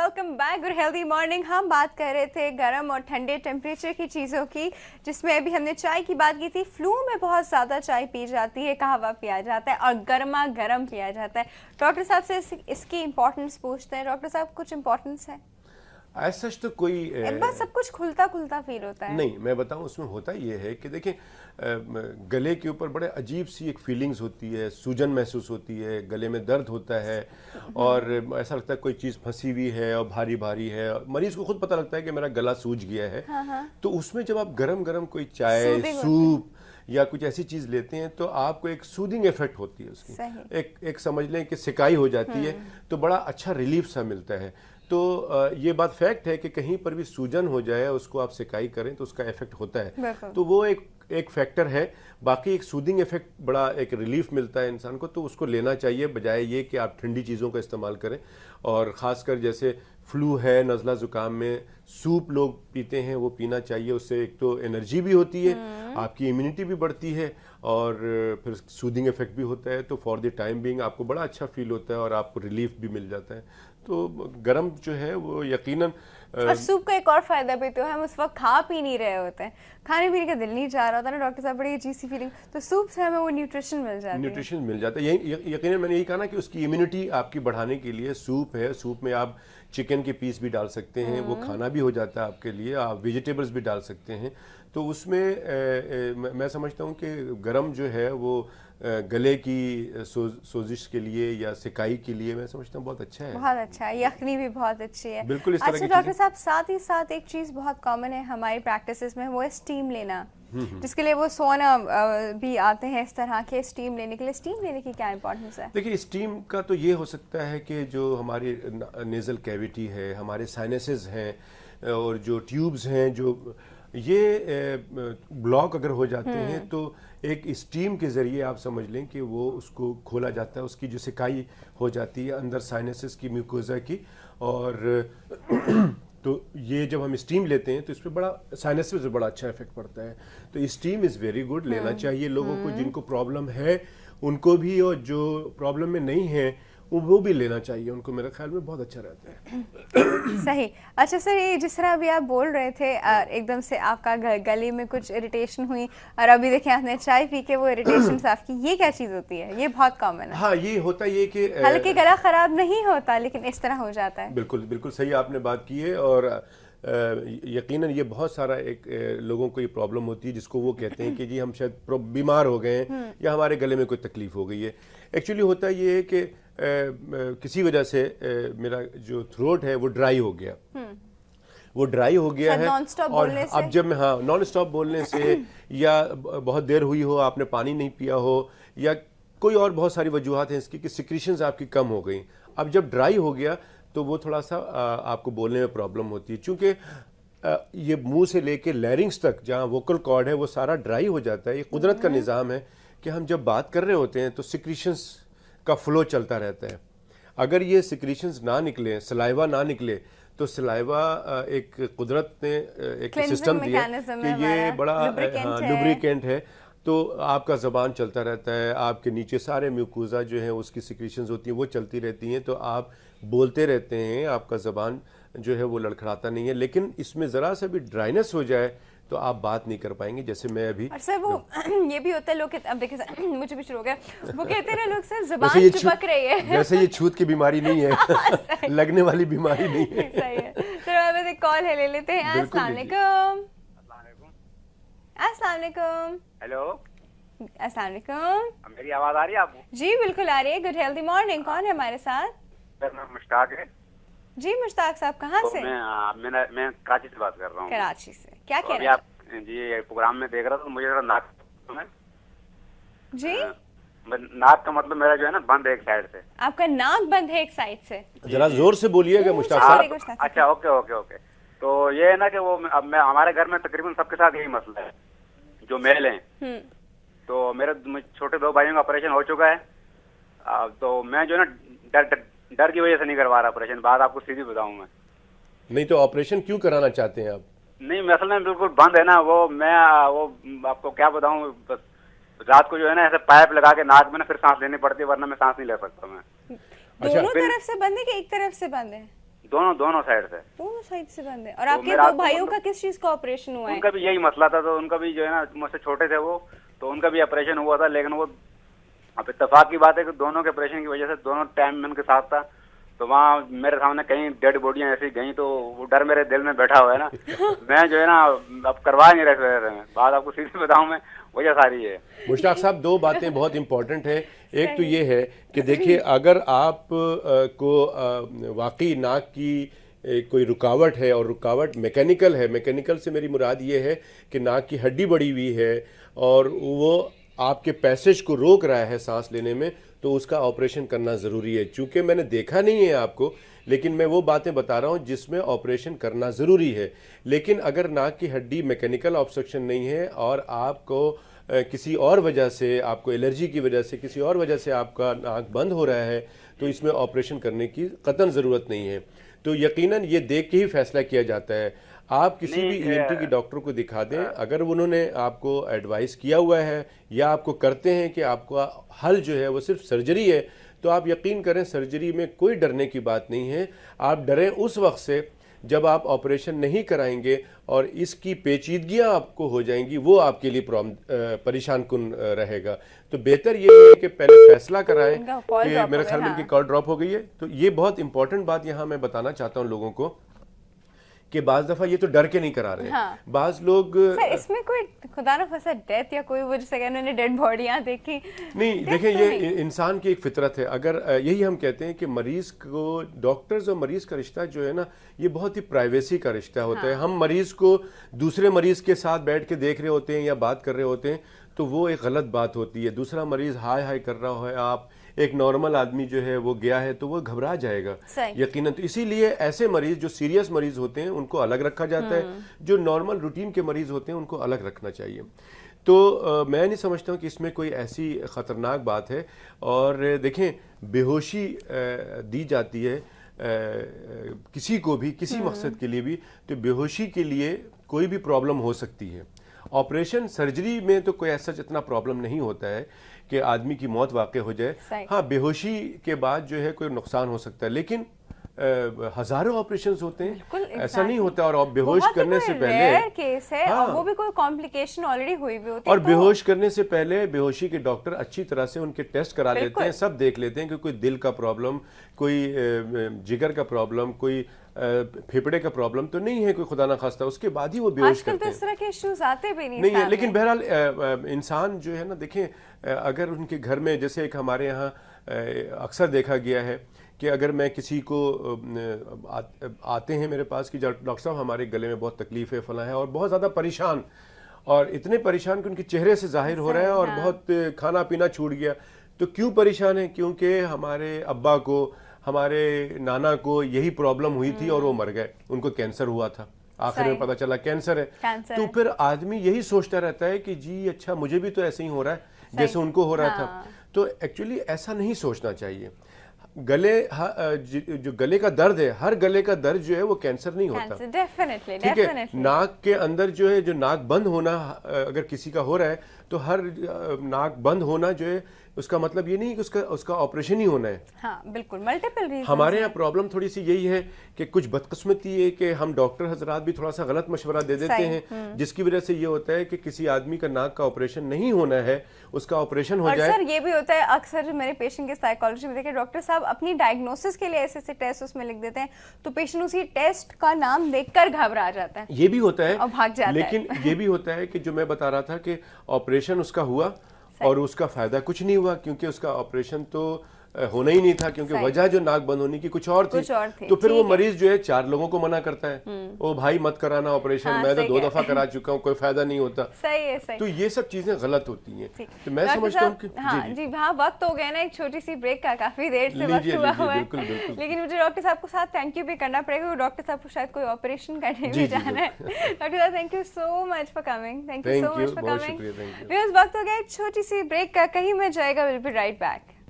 Welcome back good healthy morning. हम बात कर रहे थे गर्म और ठंडे टेम्परेचर की चीज़ों की, जिसमें अभी हमने चाय की बात की थी। फ्लू में बहुत ज़्यादा चाय पी जाती है, कहवा पिया जाता है और गर्मा गर्म पिया जाता है। डॉक्टर साहब से इसकी इम्पोर्टेंस पूछते हैं। डॉक्टर साहब कुछ इम्पोर्टेंस है? ऐसा तो कोई बस सब कुछ खुलता खुलता फील होता है। नहीं, मैं बताऊं उसमें होता ये है कि देखिए गले के ऊपर बड़े अजीब सी एक फीलिंग्स होती है, सूजन महसूस होती है, गले में दर्द होता है और ऐसा लगता है कोई चीज़ फंसी हुई है और भारी भारी है। मरीज को खुद पता लगता है कि मेरा गला सूज गया है। तो उसमें जब आप गरम गरम कोई चाय, सूप या कुछ ऐसी चीज़ लेते हैं तो आपको एक सूदिंग इफेक्ट होती है उसकी, एक समझ लें कि सिकाई हो जाती है, तो बड़ा अच्छा रिलीफ सा मिलता है। तो ये बात फैक्ट है कि कहीं पर भी सूजन हो जाए, उसको आप सिकाई करें तो उसका इफेक्ट होता है। तो वो एक फैक्टर है। बाकी एक सूदिंग इफेक्ट, बड़ा एक रिलीफ मिलता है इंसान को, तो उसको लेना चाहिए, बजाय ये कि आप ठंडी चीज़ों का इस्तेमाल करें। और ख़ासकर जैसे फ्लू है, नज़ला ज़ुकाम में सूप लोग पीते हैं, वो पीना चाहिए। उससे एक तो एनर्जी भी होती है, आपकी इम्यूनिटी भी बढ़ती है और फिर सूदिंग इफेक्ट भी होता है। तो फॉर द टाइम बीइंग आपको बड़ा अच्छा फील होता है और आपको रिलीफ भी मिल जाता है। तो गरम जो है वो यकीनन। और सूप का एक और फायदा भी तो है, हम उस वक्त खा पी नहीं रहे होते हैं, खाने पीने का दिल नहीं चाह रहा होता ना डॉक्टर साहब, बड़ी अजीब सी फीलिंग। तो सूप से हमें वो न्यूट्रिशन मिल जाता है। यकीनन मैंने यही कहा ना कि उसकी इम्यूनिटी आपकी बढ़ाने के लिए सूप है। सूप में आप चिकन के पीस भी डाल सकते हैं, वो खाना भी हो जाता है आपके लिए। आप वेजिटेबल्स भी डाल सकते हैं। तो उसमें मैं समझता हूँ कि गरम जो है वो गले की सोजिश के लिए या सिकाई के लिए मैं समझता हूँ बहुत अच्छा है। बहुत अच्छा है, यखनी भी बहुत अच्छी है। बिल्कुल इस तरह अच्छा डॉक्टर साहब, साथ ही साथ एक चीज़ बहुत कॉमन है हमारी प्रैक्टिसेस में, वो है स्टीम लेना, जिसके लिए वो सोना भी आते हैं इस तरह के स्टीम लेने के लिए। स्टीम लेने की क्या इंपॉर्टेंस है? देखिए, स्टीम का तो ये हो सकता है कि जो हमारी नेजल कैविटी है, हमारे साइनसेस हैं और जो ट्यूब्स हैं, जो ये ब्लॉक अगर हो जाते हैं तो एक स्टीम के ज़रिए आप समझ लें कि वो उसको खोला जाता है, उसकी जो सिकाई हो जाती है अंदर साइनसेस की, म्यूकोजा की। और तो ये जब हम स्टीम लेते हैं तो इस पर बड़ा साइनस से बड़ा अच्छा इफेक्ट पड़ता है। तो स्टीम इज़ वेरी गुड, लेना चाहिए लोगों को, जिनको प्रॉब्लम है उनको भी, और जो प्रॉब्लम में नहीं है वो भी लेना चाहिए उनको। मेरे ख्याल में बहुत अच्छा रहता है। सही। अच्छा सर, ये जिस तरह अभी आप बोल रहे थे, एकदम से आपका गले में कुछ इरिटेशन हुई और अभी देखिए आपने चाय पी के वो इरिटेशन साफ की, ये क्या चीज़ होती है? ये बहुत कॉमन है। हाँ, ये होता ये कि हालांकि गला खराब नहीं होता, लेकिन इस तरह हो जाता है। बिल्कुल बिल्कुल सही आपने बात की है। और यकीनन ये बहुत सारा एक लोगों को ये प्रॉब्लम होती है, जिसको वो कहते हैं कि जी हम शायद बीमार हो गए हैं या हमारे गले में कोई तकलीफ हो गई है। एक्चुअली होता ये है कि किसी वजह से मेरा जो थ्रोट है वो ड्राई हो गया, वो ड्राई हो गया है। और अब जब मैं नॉन स्टॉप बोलने से या बहुत देर हुई हो, आपने पानी नहीं पिया हो, या कोई और बहुत सारी वजूहत हैं इसकी कि सिक्रीशंस आपकी कम हो गई। अब जब ड्राई हो गया तो वो थोड़ा सा आपको बोलने में प्रॉब्लम होती है, क्योंकि ये मुंह से लेके लैरिंग्स तक जहाँ वोकल कॉर्ड है वो सारा ड्राई हो जाता है। ये कुदरत का निज़ाम है कि हम जब बात कर रहे होते हैं तो सिक्रीशंस का फ्लो चलता रहता है। अगर ये सिक्रीशंस ना निकले, सलाइवा ना निकले, तो सलाइवा एक कुदरत ने एक सिस्टम दिया कि ये बड़ा लुब्रिकेंट है। तो आपका ज़बान चलता रहता है, आपके नीचे सारे म्यूकोजा जो हैं उसकी सिक्रीशंस होती हैं, वो चलती रहती हैं, तो आप बोलते रहते हैं, आपका ज़बान जो है वो लड़खड़ाता नहीं है। लेकिन इसमें ज़रा सा भी ड्राइनेस हो जाए तो आप बात नहीं कर पाएंगे, जैसे मैं अभी। और सर वो ये भी होता है, लोग अब देखिए सर, मुझे भी शुरू हो गया, वो कहते हैं लोग सर ज़बान चिपक रही है। वैसे ये छूत की बीमारी नहीं है, लगने वाली बीमारी नहीं है। सही है। सर अब एक कॉल है, ले लेते हैं। अस्सलाम वालेकुम। अस्सलाम वालेकुम। हेलो, अस्सलाम वालेकुम। मेरी आवाज आ रही है आपको? जी बिल्कुल आ रही है। Good healthy morning. कौन है हमारे साथ? सर मैं मुश्ताक है। जी मुश्ताक साहब, कहाँ से? मैं कराची से बात कर रहा हूँ। कराची से। क्या कह रहे हैं आप? जी प्रोग्राम में देख रहा था तो मुझे नाक में जी नाक का मतलब मेरा जो है ना बंद है एक साइड से। आपका नाक बंद है एक साइड से? जरा जोर से बोलिएगा मुश्ताक साहब। अच्छा, ओके ओके ओके। तो ये है ना कि वो अब मैं हमारे घर में तकरीबन सबके साथ यही मसला है जो मेल हैं। तो मेरे छोटे 2 भाइयों का ऑपरेशन हो चुका है। तो मैं जो है ना डर की वजह से नहीं करवा रहा ऑपरेशन। बात आपको सीधी बताऊं मैं। नहीं तो ऑपरेशन क्यों कराना चाहते हैं आप? नहीं, मसला बिल्कुल बंद है ना वो। मैं वो आपको क्या बताऊं, बस रात को जो है ना ऐसे पाइप लगा के नाक में ना फिर सांस लेनी पड़ती है, वरना मैं सांस नहीं ले सकता मैं। दोनों तरफ से बंद है कि एक तरफ से बंद है? दोनों साइड से। दोनों साइड से बंद है। और आपके दो भाइयों का किस चीज का ऑपरेशन हुआ है? उनका भी यही मसला था, तो उनका भी जो है ना मुझसे छोटे थे वो, तो उनका भी ऑपरेशन हुआ था, लेकिन वो अब इत्तेफाक की बात है कि दोनों के ऑपरेशन की वजह से दोनों टाइम में उनके साथ था, तो वहाँ मेरे सामने कहीं डेड बॉडियाँ ऐसी गई, तो वो डर मेरे दिल में बैठा हुआ है ना। मैं जो है ना अब करवा नहीं रहे बात, आपको सीधी बताऊं मैं, वजह सारी है। मुश्ताक साहब, दो बातें बहुत इंपॉर्टेंट है। एक तो ये है कि देखिए, अगर आप को वाकई नाक की कोई रुकावट है और रुकावट मैकेनिकल है, मैकेनिकल से मेरी मुराद ये है कि नाक की हड्डी बड़ी हुई है और वो आपके पैसेज को रोक रहा है सांस लेने में, तो उसका ऑपरेशन करना ज़रूरी है। चूँकि मैंने देखा नहीं है आपको, लेकिन मैं वो बातें बता रहा हूँ जिसमें ऑपरेशन करना ज़रूरी है। लेकिन अगर नाक की हड्डी मैकेनिकल ऑब्स्ट्रक्शन नहीं है और आपको किसी और वजह से, आपको एलर्जी की वजह से, किसी और वजह से आपका नाक बंद हो रहा है, तो इसमें ऑपरेशन करने की कतई ज़रूरत नहीं है। तो यकीनन ये देख के ही फैसला किया जाता है। आप किसी भी ईएनटी की डॉक्टर को दिखा दें, अगर उन्होंने आपको एडवाइस किया हुआ है या आपको करते हैं कि आपका हल जो है वो सिर्फ सर्जरी है, तो आप यकीन करें सर्जरी में कोई डरने की बात नहीं है। आप डरें उस वक्त से जब आप ऑपरेशन नहीं कराएंगे और इसकी पेचीदगियां आपको हो जाएंगी, वो आपके लिए परेशान कुन रहेगा। तो बेहतर ये है कि पहले फैसला कराएं कि मेरे ख्याल में इनकी कॉल ड्रॉप हो गई है। तो ये बहुत इंपॉर्टेंट बात यहाँ मैं बताना चाहता हूँ लोगों को कि बाज दफा ये तो डर के नहीं करा रहे हैं। हाँ। बाज लोग सर इसमें कोई खुदा ना खासा डेथ या कोई वो जैसे कहने उन्होंने डेड बॉडियां देखी नहीं, देखें ये इंसान की एक फितरत है। अगर यही हम कहते हैं कि मरीज को, डॉक्टर्स और मरीज का रिश्ता जो है ना, ये बहुत ही प्राइवेसी का रिश्ता होता है। हम मरीज को दूसरे मरीज के साथ बैठ के देख रहे होते हैं या बात कर रहे होते हैं, तो वो एक गलत बात होती है। दूसरा मरीज हाय हाय कर रहा है, आप एक नॉर्मल आदमी जो है वो गया है, तो वो घबरा जाएगा यकीनन। तो इसीलिए ऐसे मरीज जो सीरियस मरीज होते हैं उनको अलग रखा जाता है, जो नॉर्मल रूटीन के मरीज होते हैं उनको अलग रखना चाहिए। तो मैं नहीं समझता हूँ कि इसमें कोई ऐसी ख़तरनाक बात है। और देखें, बेहोशी दी जाती है किसी को भी, किसी मकसद के लिए भी, तो बेहोशी के लिए कोई भी प्रॉब्लम हो सकती है। ऑपरेशन सर्जरी में तो कोई ऐसा इतना प्रॉब्लम नहीं होता है कि आदमी की मौत वाक़ई हो जाए। हाँ, बेहोशी के बाद जो है कोई नुकसान हो सकता है, लेकिन हजारों ऑपरेशंस होते हैं, ऐसा नहीं होता। और बेहोश करने से पहले केस है, हाँ, और वो भी कोई कॉम्प्लिकेशन ऑलरेडी हुई भी होती है। और बेहोश करने से पहले बेहोशी के डॉक्टर अच्छी तरह से उनके टेस्ट करा लेते हैं, सब देख लेते हैं कि कोई दिल का प्रॉब्लम, कोई जिगर का प्रॉब्लम, कोई फेफड़े का प्रॉब्लम तो नहीं है, कोई खुदा ना खास्ता, उसके बाद ही वो बेहोश करते हैं। आजकल तो इस तरह के इश्यूज आते भी नहीं है। लेकिन बहरहाल इंसान जो है ना, देखें, अगर उनके घर में, जैसे एक हमारे यहाँ अक्सर देखा गया है कि अगर मैं किसी को आते हैं मेरे पास कि डॉक्टर साहब हमारे गले में बहुत तकलीफ है, फला है, और बहुत ज़्यादा परेशान, और इतने परेशान कि उनके चेहरे से जाहिर हो रहा है, और बहुत खाना पीना छूट गया। तो क्यों परेशान है? क्योंकि हमारे अब्बा को, हमारे नाना को यही प्रॉब्लम हुई थी और वो मर गए, उनको कैंसर हुआ था, आखिर में पता चला कैंसर है। तो फिर आदमी यही सोचता रहता है कि जी अच्छा, मुझे भी तो ऐसे ही हो रहा है जैसे उनको हो रहा था। तो एक्चुअली ऐसा नहीं सोचना चाहिए। गले, जो गले का दर्द है, हर गले का दर्द जो है वो कैंसर नहीं होता। ठीक है, नाक के अंदर जो है, जो नाक बंद होना अगर किसी का हो रहा है, तो हर नाक बंद होना जो है उसका मतलब ये नहीं कि उसका ऑपरेशन ही होना है। हाँ, बिल्कुल, मल्टीपल रीजन। हमारे यहाँ प्रॉब्लम थोड़ी सी यही है कि कुछ बदकिस्मती है कि हम डॉक्टर हजरात भी थोड़ा सा गलत मशवरा दे देते हैं, जिसकी वजह से ये होता है कि किसी आदमी का नाक का ऑपरेशन नहीं होना है, उसका ऑपरेशन हो जाए। सर ये भी होता है अक्सर मेरे पेशेंट के साइकोलॉजी में देखे, डॉक्टर साहब अपनी डायग्नोसिस के लिए ऐसे ऐसे टेस्ट उसमें लिख देते हैं, तो पेशेंट उसी टेस्ट का नाम देखकर घबरा जाता है। ये भी होता है और भाग जाता है। लेकिन ये भी होता है कि जो मैं बता रहा था कि ऑपरेशन उसका हुआ और उसका फायदा कुछ नहीं हुआ, क्योंकि उसका ऑपरेशन तो होना ही नहीं था, क्योंकि वजह जो नाक बंद होने की कुछ और थी। तो फिर वो मरीज जो है 4 लोगों को मना करता है, ओ भाई मत कराना ऑपरेशन, मैं तो 2 दफा करा चुका हूँ, कोई फायदा नहीं होता। सही है, सही। तो ये सब चीजें गलत होती हैं। तो मैं समझता हूँ कि जी हाँ, वक्त हो गया ना एक छोटी सी ब्रेक का, काफी देर से वक्त हुआ है, लेकिन मुझे डॉक्टर साहब को साथ थैंक यू भी करना पड़ेगा। डॉक्टर साहब को शायद कोई ऑपरेशन करने भी जाना है। डॉक्टर साहब thank you so much for coming, thank you so much for coming. वक्त हो गया एक छोटी सी ब्रेक का, कहीं मैं जाएगा, विल बी राइट बैक।